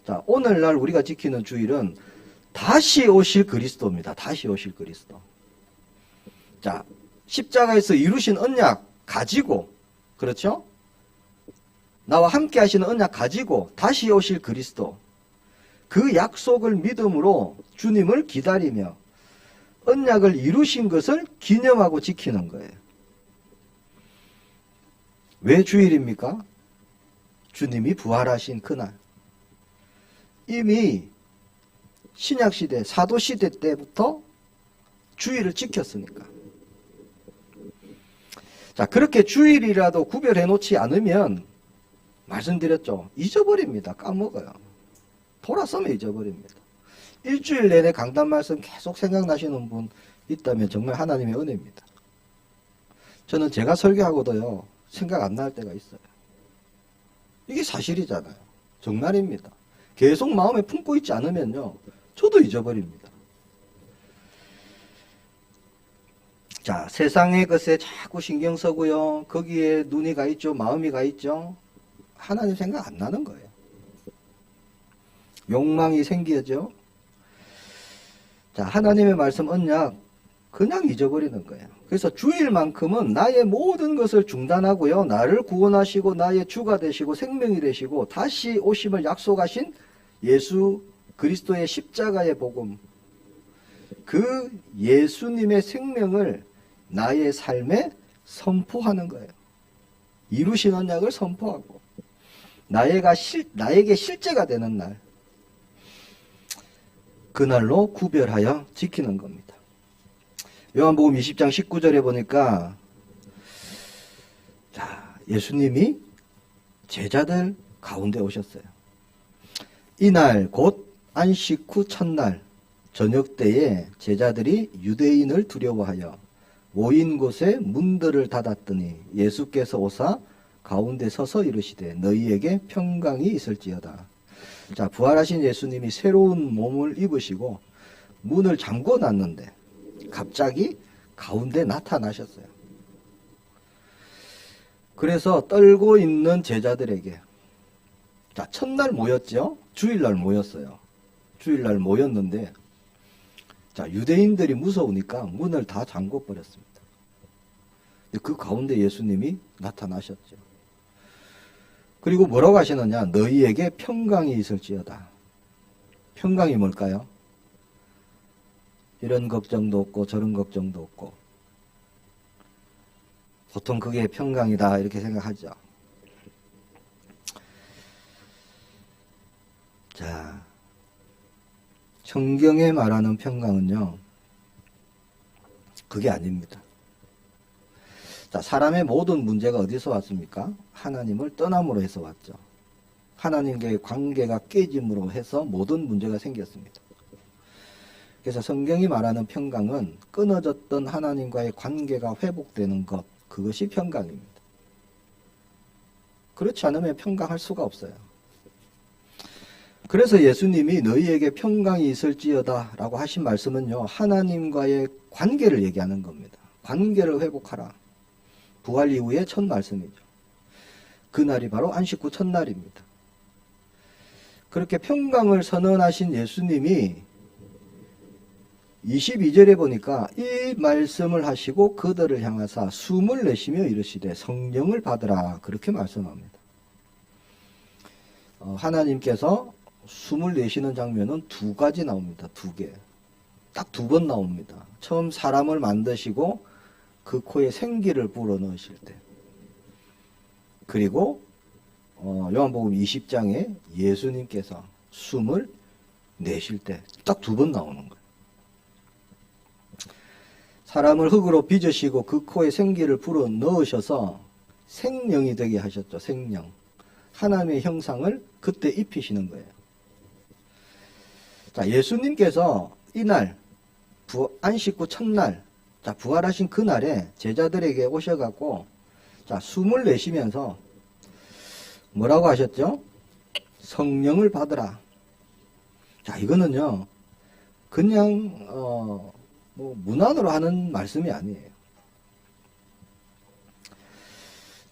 자, 오늘날 우리가 지키는 주일은 다시 오실 그리스도입니다. 다시 오실 그리스도. 자, 십자가에서 이루신 언약 가지고, 그렇죠? 나와 함께 하시는 언약 가지고 다시 오실 그리스도. 그 약속을 믿음으로 주님을 기다리며 언약을 이루신 것을 기념하고 지키는 거예요. 왜 주일입니까? 주님이 부활하신 그날. 이미 신약시대, 사도시대 때부터 주일을 지켰으니까. 자, 그렇게 주일이라도 구별해 놓지 않으면, 말씀드렸죠, 잊어버립니다. 까먹어요. 돌아서면 잊어버립니다. 일주일 내내 강단 말씀 계속 생각나시는 분 있다면 정말 하나님의 은혜입니다. 저는 제가 설교하고도요, 생각 안 날 때가 있어요. 이게 사실이잖아요. 정말입니다. 계속 마음에 품고 있지 않으면요, 저도 잊어버립니다. 자, 세상의 것에 자꾸 신경 쓰고요, 거기에 눈이 가 있죠, 마음이 가 있죠. 하나님 생각 안 나는 거예요. 욕망이 생기죠. 자, 하나님의 말씀 언약 그냥 잊어버리는 거예요. 그래서 주일만큼은 나의 모든 것을 중단하고요, 나를 구원하시고 나의 주가 되시고 생명이 되시고 다시 오심을 약속하신 예수 그리스도의 십자가의 복음, 그 예수님의 생명을 나의 삶에 선포하는 거예요. 이루신 언약을 선포하고 나에게 실제가 되는 날, 그날로 구별하여 지키는 겁니다. 요한복음 20장 19절에 보니까, 자, 예수님이 제자들 가운데 오셨어요. 이날 곧 안식 후 첫날, 저녁 때에 제자들이 유대인을 두려워하여 모인 곳에 문들을 닫았더니 예수께서 오사 가운데 서서 이르시되 너희에게 평강이 있을지어다. 자, 부활하신 예수님이 새로운 몸을 입으시고 문을 잠궈 놨는데 갑자기 가운데 나타나셨어요. 그래서 떨고 있는 제자들에게, 자, 첫날 모였죠? 주일날 모였어요. 주일날 모였는데, 자, 유대인들이 무서우니까 문을 다 잠궈 버렸습니다. 그 가운데 예수님이 나타나셨죠. 그리고 뭐라고 하시느냐? 너희에게 평강이 있을지어다. 평강이 뭘까요? 이런 걱정도 없고 저런 걱정도 없고, 보통 그게 평강이다 이렇게 생각하죠. 자, 성경에 말하는 평강은요, 그게 아닙니다. 자, 사람의 모든 문제가 어디서 왔습니까? 하나님을 떠남으로 해서 왔죠. 하나님과의 관계가 깨짐으로 해서 모든 문제가 생겼습니다. 그래서 성경이 말하는 평강은 끊어졌던 하나님과의 관계가 회복되는 것, 그것이 평강입니다. 그렇지 않으면 평강할 수가 없어요. 그래서 예수님이 너희에게 평강이 있을지어다 라고 하신 말씀은요, 하나님과의 관계를 얘기하는 겁니다. 관계를 회복하라. 부활 이후의 첫 말씀이죠. 그날이 바로 안식 후 첫날입니다. 그렇게 평강을 선언하신 예수님이 22절에 보니까 이 말씀을 하시고 그들을 향하사 숨을 내쉬며 이르시되 성령을 받으라, 그렇게 말씀합니다. 하나님께서 숨을 내쉬는 장면은 두 가지 나옵니다. 두 개. 딱 두 번 나옵니다. 처음 사람을 만드시고 그 코에 생기를 불어넣으실 때, 그리고 요한복음 20장에 예수님께서 숨을 내쉴 때 딱 두 번 나오는 거예요. 사람을 흙으로 빚으시고 그 코에 생기를 불어넣으셔서 생명이 되게 하셨죠. 생명. 하나님의 형상을 그때 입히시는 거예요. 자, 예수님께서 이날 안식 후 첫날, 자, 부활하신 그날에 제자들에게 오셔갖고, 자, 숨을 내쉬면서 뭐라고 하셨죠? 성령을 받으라. 자, 이거는요, 그냥 뭐 문안으로 하는 말씀이 아니에요.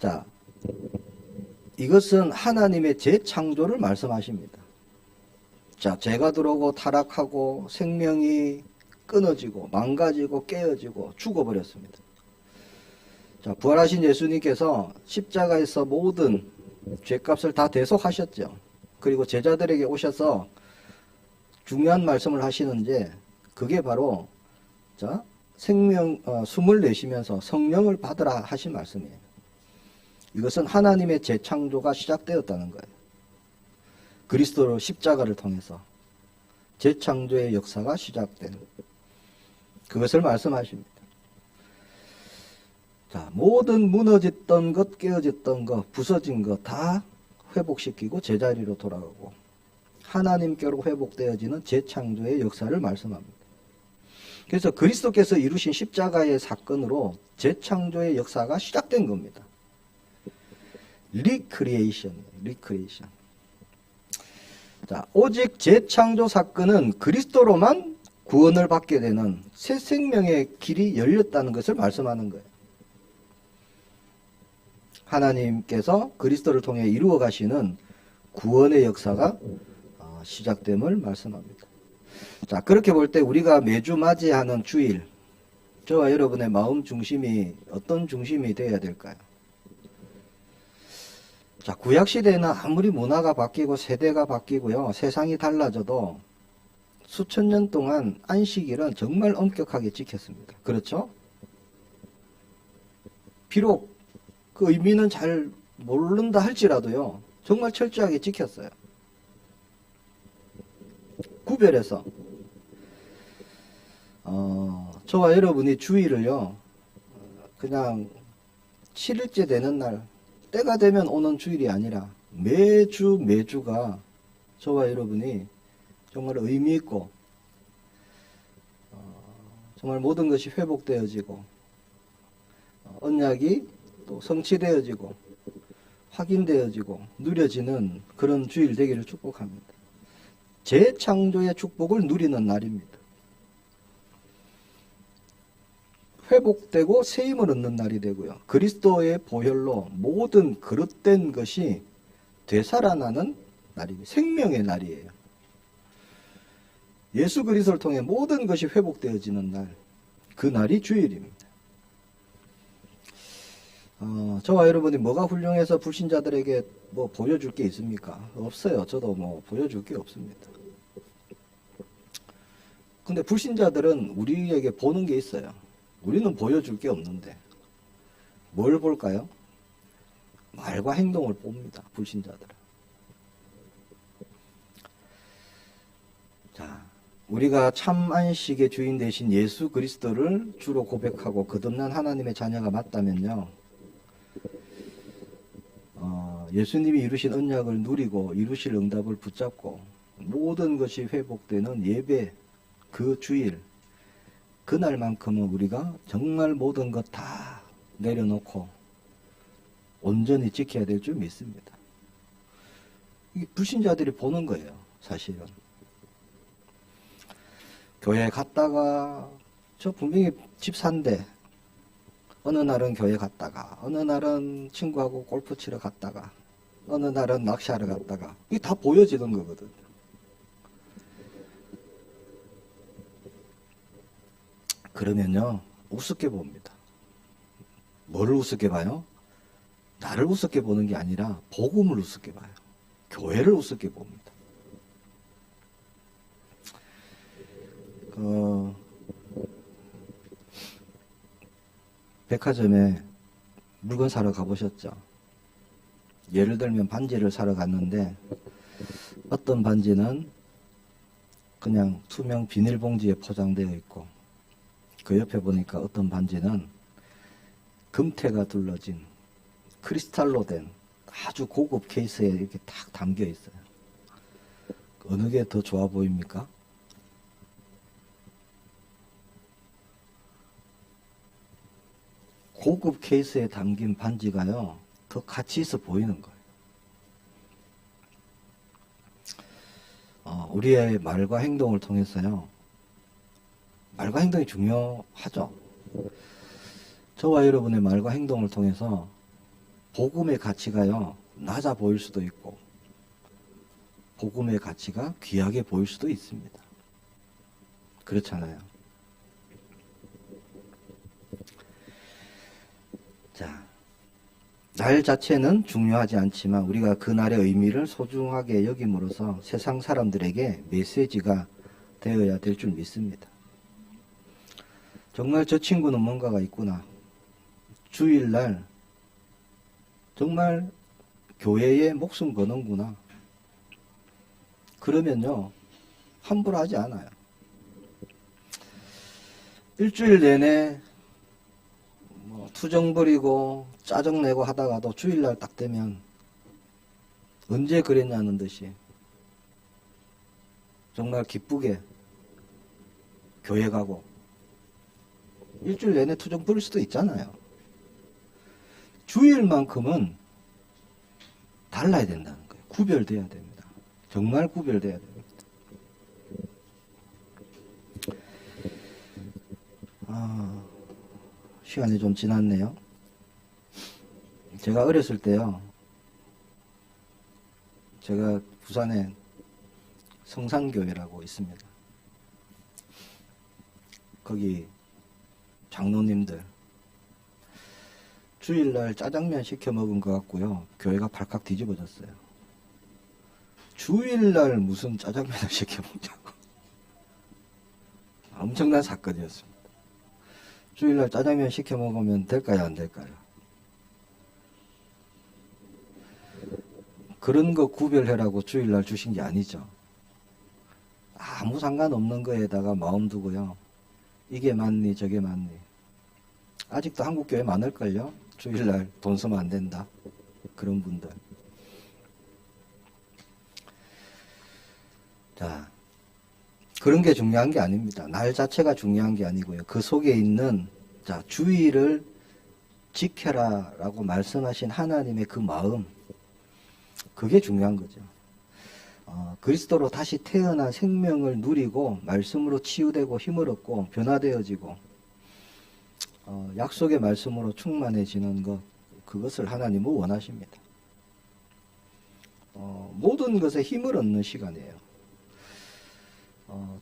자, 이것은 하나님의 재창조를 말씀하십니다. 자, 죄가 들어오고 타락하고 생명이 끊어지고 망가지고 깨어지고 죽어버렸습니다. 자, 부활하신 예수님께서 십자가에서 모든 죄값을 다 대속하셨죠. 그리고 제자들에게 오셔서 중요한 말씀을 하시는데, 그게 바로, 자, 숨을 내쉬면서 성령을 받으라 하신 말씀이에요. 이것은 하나님의 재창조가 시작되었다는 거예요. 그리스도로 십자가를 통해서 재창조의 역사가 시작된, 그것을 말씀하십니다. 자, 모든 무너졌던 것, 깨어졌던 것, 부서진 것 다 회복시키고 제자리로 돌아가고 하나님께로 회복되어지는 재창조의 역사를 말씀합니다. 그래서 그리스도께서 이루신 십자가의 사건으로 재창조의 역사가 시작된 겁니다. 리크리에이션. 자, 오직 재창조 사건은 그리스도로만 구원을 받게 되는 새 생명의 길이 열렸다는 것을 말씀하는 거예요. 하나님께서 그리스도를 통해 이루어 가시는 구원의 역사가 시작됨을 말씀합니다. 자, 그렇게 볼 때 우리가 매주 맞이하는 주일, 저와 여러분의 마음 중심이 어떤 중심이 되어야 될까요? 자, 구약시대에는 아무리 문화가 바뀌고 세대가 바뀌고요, 세상이 달라져도 수천 년 동안 안식일은 정말 엄격하게 지켰습니다. 그렇죠? 비록 그 의미는 잘 모른다 할지라도요, 정말 철저하게 지켰어요. 구별해서. 저와 여러분이 주일을요, 그냥 7일째 되는 날, 때가 되면 오는 주일이 아니라 매주가 저와 여러분이 정말 의미 있고 정말 모든 것이 회복되어지고 언약이 또 성취되어지고 확인되어지고 누려지는 그런 주일 되기를 축복합니다. 재창조의 축복을 누리는 날입니다. 회복되고 새 힘을 얻는 날이 되고요. 그리스도의 보혈로 모든 그릇된 것이 되살아나는 날입니다. 생명의 날이에요. 예수 그리스도를 통해 모든 것이 회복되어지는 날, 그 날이 주일입니다. 저와 여러분이 뭐가 훌륭해서 불신자들에게 뭐 보여줄 게 있습니까? 없어요. 저도 뭐 보여줄 게 없습니다. 근데 불신자들은 우리에게 보는 게 있어요. 우리는 보여줄 게 없는데 뭘 볼까요? 말과 행동을 봅니다. 불신자들은. 자, 우리가 참 안식의 주인 되신 예수 그리스도를 주로 고백하고 거듭난 하나님의 자녀가 맞다면요, 예수님이 이루신 언약을 누리고 이루실 응답을 붙잡고 모든 것이 회복되는 예배, 그 주일, 그날만큼은 우리가 정말 모든 것 다 내려놓고 온전히 지켜야 될 줄 믿습니다. 이게 불신자들이 보는 거예요, 사실은. 교회 갔다가, 저 분명히 집 산대, 어느 날은 교회 갔다가, 어느 날은 친구하고 골프 치러 갔다가, 어느 날은 낚시하러 갔다가, 이게 다 보여지는 거거든요. 그러면요, 우습게 봅니다. 뭐를 우습게 봐요? 나를 우습게 보는 게 아니라 복음을 우습게 봐요. 교회를 우습게 봅니다. 백화점에 물건 사러 가보셨죠? 예를 들면 반지를 사러 갔는데 어떤 반지는 그냥 투명 비닐봉지에 포장되어 있고, 그 옆에 보니까 어떤 반지는 금태가 둘러진 크리스탈로 된 아주 고급 케이스에 이렇게 탁 담겨 있어요. 어느 게 더 좋아 보입니까? 고급 케이스에 담긴 반지가요, 더 가치 있어 보이는 거예요. 우리의 말과 행동을 통해서요, 말과 행동이 중요하죠. 저와 여러분의 말과 행동을 통해서 복음의 가치가요, 낮아 보일 수도 있고 복음의 가치가 귀하게 보일 수도 있습니다. 그렇잖아요. 자, 날 자체는 중요하지 않지만 우리가 그 날의 의미를 소중하게 여김으로써 세상 사람들에게 메시지가 되어야 될 줄 믿습니다. 정말 저 친구는 뭔가가 있구나. 주일날 정말 교회에 목숨 거는구나. 그러면요, 함부로 하지 않아요. 일주일 내내 투정 부리고 짜증내고 하다가도 주일날 딱 되면 언제 그랬냐는 듯이 정말 기쁘게 교회 가고, 일주일 내내 투정 부릴 수도 있잖아요. 주일만큼은 달라야 된다는 거예요. 구별돼야 됩니다. 정말 구별돼야 됩니다. 시간이 좀 지났네요. 제가 어렸을 때요, 제가 부산에 성산교회라고 있습니다. 거기 장로님들 주일날 짜장면 시켜 먹은 것 같고요, 교회가 발칵 뒤집어졌어요. 주일날 무슨 짜장면을 시켜 먹냐고. 엄청난 사건이었습니다. 주일날 짜장면 시켜 먹으면 될까요, 안 될까요? 그런 거 구별해라고 주일날 주신 게 아니죠. 아무 상관없는 거에다가 마음 두고요, 이게 맞니 저게 맞니. 아직도 한국교회 많을걸요, 주일날 돈 쓰면 안 된다, 그런 분들. 자, 그런 게 중요한 게 아닙니다. 날 자체가 중요한 게 아니고요. 그 속에 있는 자 주의를 지켜라 라고 말씀하신 하나님의 그 마음, 그게 중요한 거죠. 그리스도로 다시 태어난 생명을 누리고 말씀으로 치유되고 힘을 얻고 변화되어지고 약속의 말씀으로 충만해지는 것, 그것을 하나님은 원하십니다. 모든 것에 힘을 얻는 시간이에요.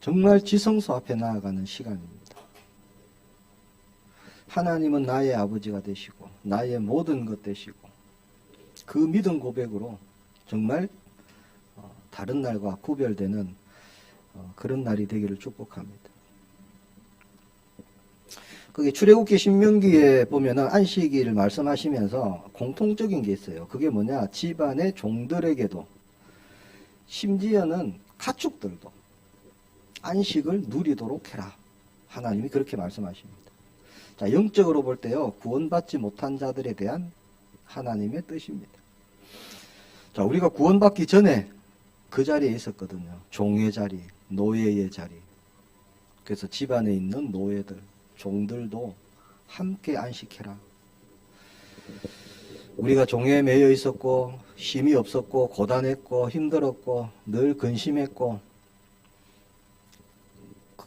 정말 지성소 앞에 나아가는 시간입니다. 하나님은 나의 아버지가 되시고 나의 모든 것 되시고 그 믿음 고백으로 정말 다른 날과 구별되는 그런 날이 되기를 축복합니다. 그게 출애굽기 신명기에 보면은 안식일을 말씀하시면서 공통적인 게 있어요. 그게 뭐냐? 집안의 종들에게도 심지어는 가축들도 안식을 누리도록 해라. 하나님이 그렇게 말씀하십니다. 자, 영적으로 볼 때요, 구원받지 못한 자들에 대한 하나님의 뜻입니다. 자, 우리가 구원받기 전에 그 자리에 있었거든요. 종의 자리, 노예의 자리. 그래서 집안에 있는 노예들, 종들도 함께 안식해라. 우리가 종에 매여 있었고 힘이 없었고 고단했고 힘들었고 늘 근심했고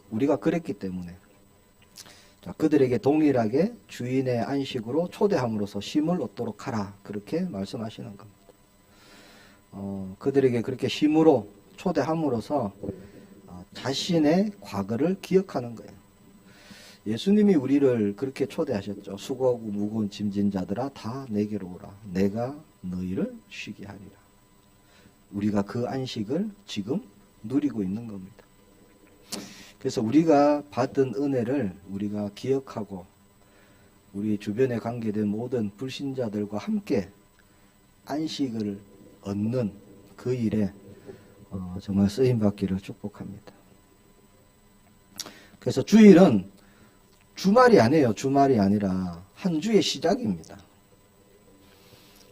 우리가 그랬기 때문에 자, 그들에게 동일하게 주인의 안식으로 초대함으로써 쉼을 얻도록 하라. 그렇게 말씀하시는 겁니다. 그들에게 그렇게 쉼으로 초대함으로써 자신의 과거를 기억하는 거예요. 예수님이 우리를 그렇게 초대하셨죠. 수고하고 무거운 짐진 자들아 다 내게로 오라. 내가 너희를 쉬게 하리라. 우리가 그 안식을 지금 누리고 있는 겁니다. 그래서 우리가 받은 은혜를 우리가 기억하고 우리 주변에 관계된 모든 불신자들과 함께 안식을 얻는 그 일에 정말 쓰임받기를 축복합니다. 그래서 주일은 주말이 아니에요. 주말이 아니라 한 주의 시작입니다.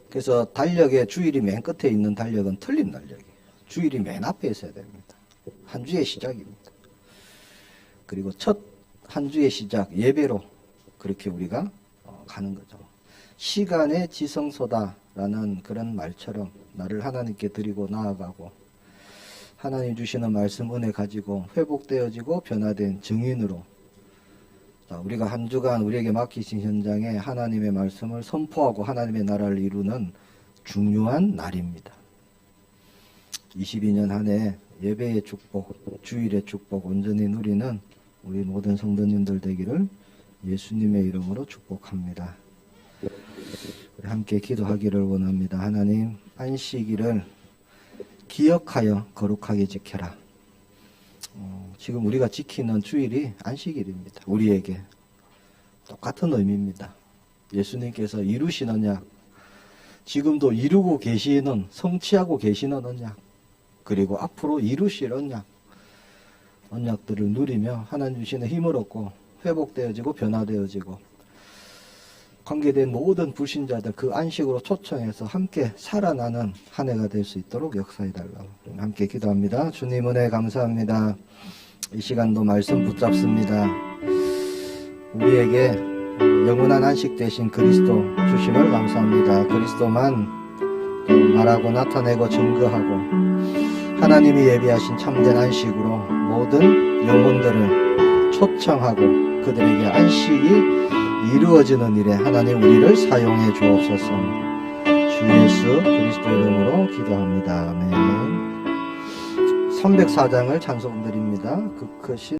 그래서 달력에 주일이 맨 끝에 있는 달력은 틀린 달력이에요. 주일이 맨 앞에 있어야 됩니다. 한 주의 시작입니다. 그리고 첫 한 주의 시작, 예배로 그렇게 우리가 가는 거죠. 시간의 지성소다라는 그런 말처럼 나를 하나님께 드리고 나아가고 하나님 주시는 말씀 은혜 가지고 회복되어지고 변화된 증인으로 우리가 한 주간 우리에게 맡기신 현장에 하나님의 말씀을 선포하고 하나님의 나라를 이루는 중요한 날입니다. 22년 한 해 예배의 축복, 주일의 축복 온전히 누리는 우리 모든 성도님들 되기를 예수님의 이름으로 축복합니다. 우리 함께 기도하기를 원합니다. 하나님, 안식일을 기억하여 거룩하게 지켜라. 지금 우리가 지키는 주일이 안식일입니다. 우리에게 똑같은 의미입니다. 예수님께서 이루신 언약, 지금도 이루고 계시는, 성취하고 계시는 언약, 그리고 앞으로 이루실 언약들을 누리며 하나님 주시는 힘을 얻고 회복되어지고 변화되어지고 관계된 모든 불신자들 그 안식으로 초청해서 함께 살아나는 한 해가 될 수 있도록 역사해달라고 함께 기도합니다. 주님 은혜 감사합니다. 이 시간도 말씀 붙잡습니다. 우리에게 영원한 안식 되신 그리스도 주심을 감사합니다. 그리스도만 말하고 나타내고 증거하고 하나님이 예비하신 참된 안식으로 모든 영혼들을 초청하고 그들에게 안식이 이루어지는 일에 하나님 우리를 사용해 주옵소서. 주 예수 그리스도 이름으로 기도합니다. 아멘. 304장을 찬송 드립니다. 그 크신